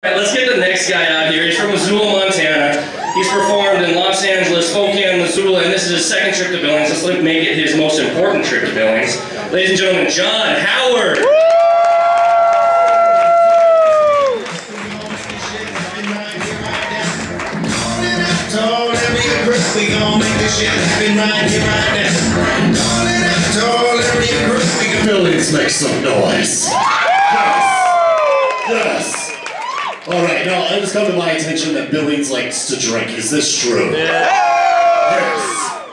Alright, let's get the next guy out here. He's from Missoula, Montana. He's performed in Los Angeles, Spokane, Missoula, and this is his second trip to Billings. Let's make it his most important trip to Billings. Ladies and gentlemen, John Howard. Billings, make some noise. Yes. Alright, now it has come to my attention that Billings likes to drink. Is this true? Yes.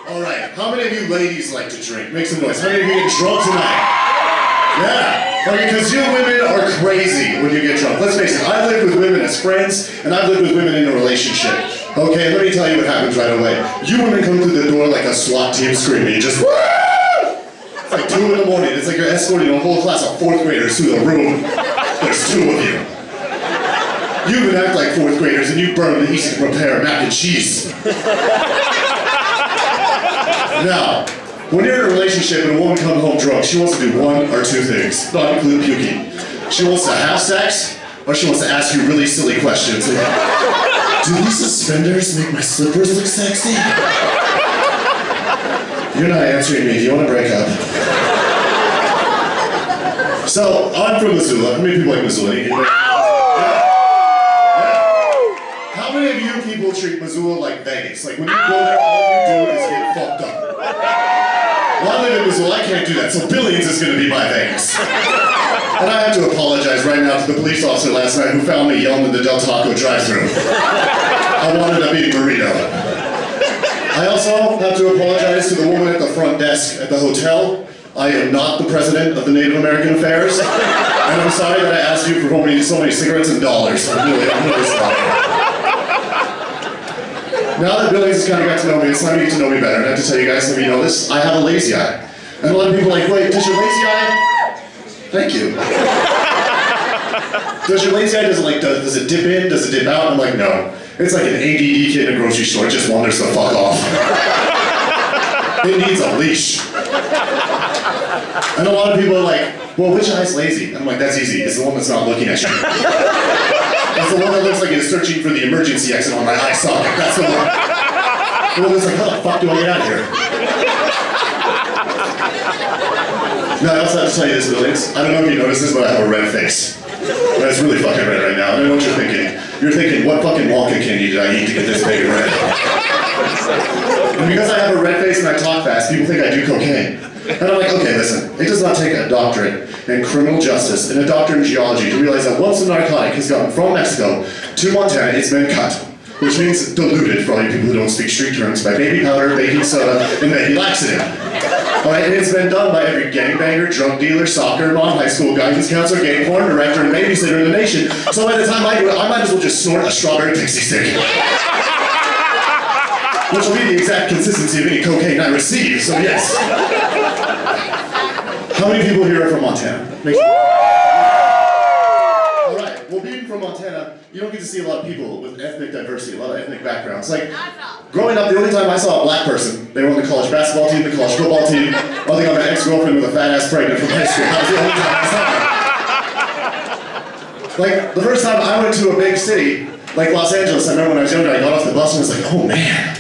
Alright, how many of you ladies like to drink? Make some noise. How many of you get drunk tonight? Yeah. Okay, because you women are crazy when you get drunk. Let's face it, I've lived with women as friends, and I've lived with women in a relationship. Okay, let me tell you what happens right away. You women come through the door like a SWAT team screaming. You just, woo! It's like 2 in the morning. It's like you're escorting a whole class of 4th graders through the room. There's 2 of you. You even act like 4th graders and you burn the easy to prepare mac and cheese. Now, when you're in a relationship and a woman comes home drunk, she wants to do 1 or 2 things, not include puking. She wants to have sex, or she wants to ask you really silly questions. Like, do these suspenders make my slippers look sexy? You're not answering me. Do you want to break up? So, I'm from Missoula. How many people like Missoula? How many of you people treat Missoula like Vegas? Like when you go there, all you do is get fucked up. Well, I live in Missoula, I can't do that, so Billings is going to be my Vegas. And I have to apologize right now to the police officer last night who found me yelling in the Del Taco drive-thru. I wanted a beef burrito. I also have to apologize to the woman at the front desk at the hotel. I am not the president of the Native American Affairs, and I'm sorry that I asked you for so many cigarettes and dollars. I'm really sorry. Now that Billings has kind of got to know me, it's time to get to know me better. And I have to tell you guys, some of you know this, I have a lazy eye. And a lot of people are like, wait, does your lazy eye? Thank you. Does your lazy eye, does it dip in, does it dip out? I'm like, no. It's like an ADD kid in a grocery store, it just wanders the fuck off. It needs a leash. And a lot of people are like, well, which eye's lazy? I'm like, that's easy, it's the one that's not looking at you. That's the one that looks like it's searching for the emergency exit on my eye socket. That's the one. The one that's like, how the fuck do I get out of here? Now, I also have to tell you this, Billings. I don't know if you noticed this, but I have a red face. And it's really fucking red right now. I don't know what you're thinking. You're thinking, what fucking Wonka candy did I eat to get this big and red? And because I have a red face and I talk fast, people think I do cocaine. And I'm like, okay, listen, it does not take a doctorate in criminal justice and a doctorate in geology to realize that once a narcotic has gotten from Mexico to Montana, it's been cut, which means diluted for all you people who don't speak street terms by baby powder, baking soda, and maybe laxative. Alright, and it's been done by every gangbanger, drug dealer, soccer mom, high school guidance counselor, gay porn director, and babysitter in the nation. So by the time I do it, I might as well just snort a strawberry pixie stick. Which will be the exact consistency of any cocaine I receive, so yes. How many people here are from Montana? Alright, well being from Montana, you don't get to see a lot of people with ethnic diversity, a lot of ethnic backgrounds. Like, growing up, the only time I saw a black person, they were on the college basketball team, the college football team. I think I'm an ex-girlfriend with a fat ass pregnant from high school. That was the only time I saw them. Like, the first time I went to a big city, like Los Angeles, I remember when I was younger, I got off the bus and I was like, oh man,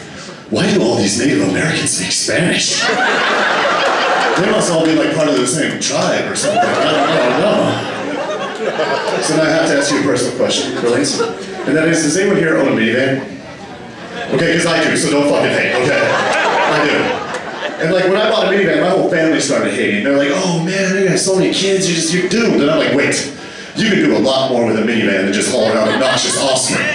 why do all these Native Americans speak Spanish? They must all be like part of the same tribe or something. I don't know. So now I have to ask you a personal question, Billings. And that is, does anyone here own a minivan? Okay, because I do, so don't fucking hate, okay? I do. And like, when I bought a minivan, my whole family started hating. They're like, oh man, you have so many kids, you're doomed. And I'm like, wait, you can do a lot more with a minivan than just haul around obnoxious offspring.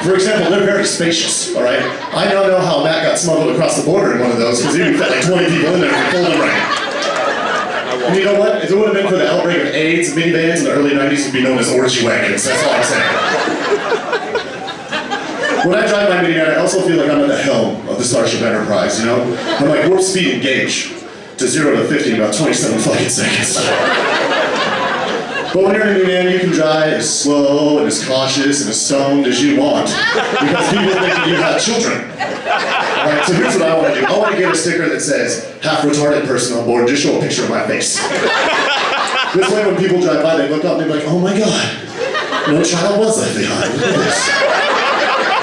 For example, they're very spacious, alright? I now know how Matt got smuggled across the border in one of those, because he fit like 20 people in there and pulled them right. And you know what? If it would have been for the outbreak of AIDS, minivans in the early 90s would be known as orgy wagons. That's all I'm saying. When I drive my minivan, I also feel like I'm at the helm of the Starship Enterprise, you know? I'm like warp speed engage to 0 to 50 in about 27 fucking seconds. But when you're in a minivan, you can drive as slow and as cautious and as stoned as you want, because people think that you have children. Alright, so here's what I want to do. I want to get a sticker that says, half retarded person on board, just show a picture of my face. This way when people drive by, they look up and they're like, oh my god, No child was left behind. Look at this.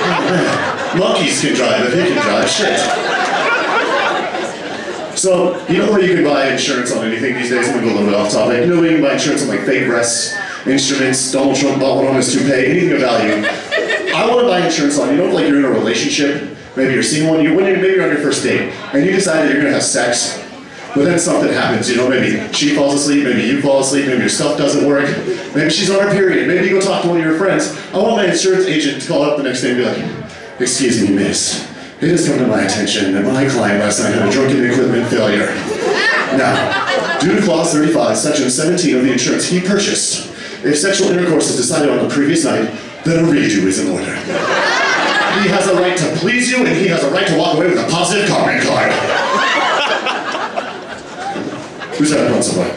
Oh, man. Monkeys can drive if he can drive. Shit. So, you know where you can buy insurance on anything these days? I'm gonna go a little bit off topic. You know where you can buy insurance on like fake breasts, instruments, Donald Trump bought one on his toupee, anything of value. I want to buy insurance on, you know, like you're in a relationship, maybe you're seeing one, maybe you're on your first date, and you decide that you're gonna have sex, but then something happens, you know, maybe she falls asleep, maybe you fall asleep, maybe your stuff doesn't work, maybe she's on her period, maybe you go talk to one of your friends. I want my insurance agent to call up the next day and be like, excuse me, miss. It has come to my attention that my client last night had a drunken equipment failure. Now, due to clause 35, section 17 of the insurance he purchased, if sexual intercourse is decided on the previous night, then a redo is in order. He has a right to please you, and he has a right to walk away with a positive comment card. Who's that on somebody?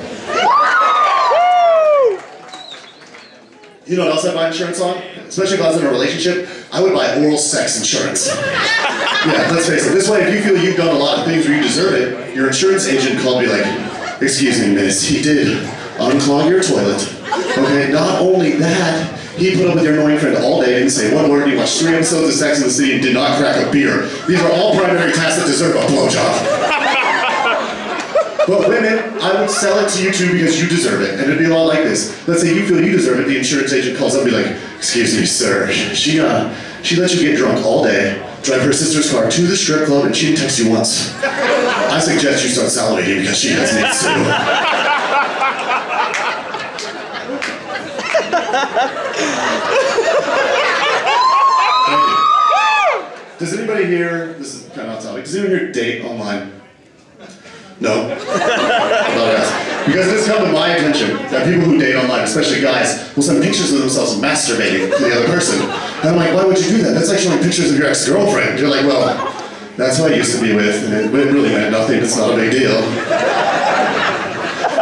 You know what else I buy insurance on? Especially if I was in a relationship, I would buy oral sex insurance. Yeah, let's face it, this way if you feel you've done a lot of things where you deserve it, your insurance agent called me like, excuse me, miss, he did unclog your toilet. Okay, not only that, he put up with your annoying friend all day, didn't say one word, he watched 3 episodes of Sex and the City and did not crack a beer. These are all primary tasks that deserve a blowjob. But women, I would sell it to you too because you deserve it, and it'd be a lot like this. Let's say you feel you deserve it, the insurance agent calls up and be like, excuse me, sir, she let you get drunk all day, drive her sister's car to the strip club, and she didn't text you once. I suggest you start salivating because she has needs too. Thank you. Does anybody here, this is kind of off topic, does anyone here date online? No? Because it has come to my attention that people who date online, especially guys, will send pictures of themselves masturbating to the other person. And I'm like, why would you do that? That's like showing pictures of your ex-girlfriend. You're like, well, that's who I used to be with, and it really meant nothing, it's not a big deal.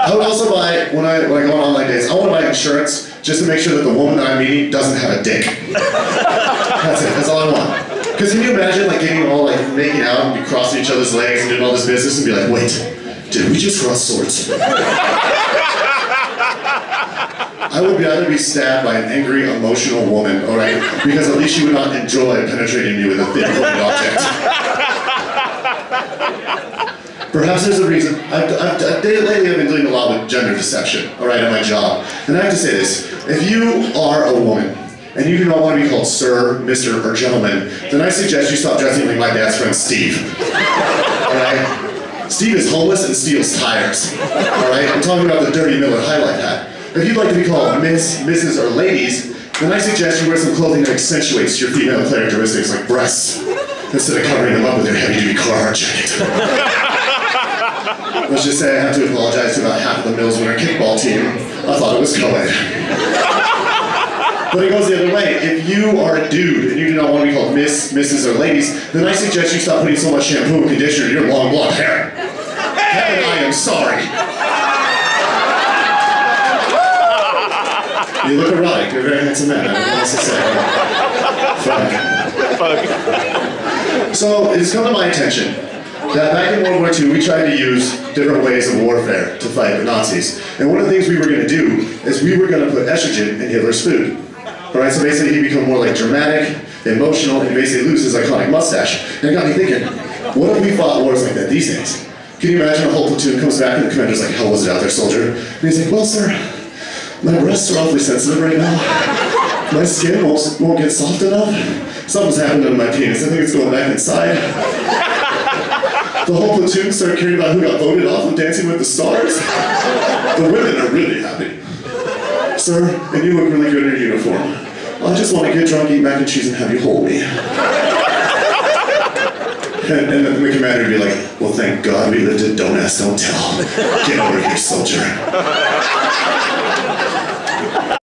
I would also buy, when I go on online dates, I want to buy insurance just to make sure that the woman that I'm meeting doesn't have a dick. That's it, that's all I want. Because can you imagine like getting all like making out and be crossing each other's legs and doing all this business and be like, wait, did we just cross swords? I would rather be stabbed by an angry, emotional woman, alright? Because at least she would not enjoy penetrating me with a thin wooden object. Perhaps there's a reason. Lately I've been doing a lot with gender deception, alright, at my job. And I have to say this, if you are a woman, and you do not want to be called sir, Mr., or gentleman, then I suggest you stop dressing like my dad's friend Steve. Alright? Steve is homeless and steals tires. Alright? I'm talking about the Dirty Miller highlight hat. If you'd like to be called Miss, Mrs., or ladies, then I suggest you wear some clothing that accentuates your female characteristics like breasts, instead of covering them up with your heavy-duty Carhartt jacket. Let's just say I have to apologize to about half of the Mills Winter kickball team. I thought it was co-ed. But it goes the other way. If you are a dude and you do not want to be called Miss, Mrs., or ladies, then I suggest you stop putting so much shampoo and conditioner in your long blonde hair. Kevin, I am sorry. You look erotic. You're a very handsome man. I don't know what else to say. Fuck. So, it's come to my attention that back in World War II, we tried to use different ways of warfare to fight the Nazis. And one of the things we were going to do is we were going to put estrogen in Hitler's food. Alright, so basically he'd become more like dramatic, emotional, and basically lose his iconic mustache. And it got me thinking, what if we fought wars like that these days? Can you imagine a whole platoon comes back and the commander's like, how was it out there, soldier? And he's like, well, sir, my breasts are awfully sensitive right now. My skin won't get soft enough. Something's happened to my penis. I think it's going back inside. The whole platoon started caring about who got voted off of Dancing with the Stars. The women are really happy. Sir, and you look really good in your uniform. I just want to get drunk, eat mac and cheese, and have you hold me. And then the commander would be like, well, thank God we lived it, don't ask, don't tell. Get over here, soldier.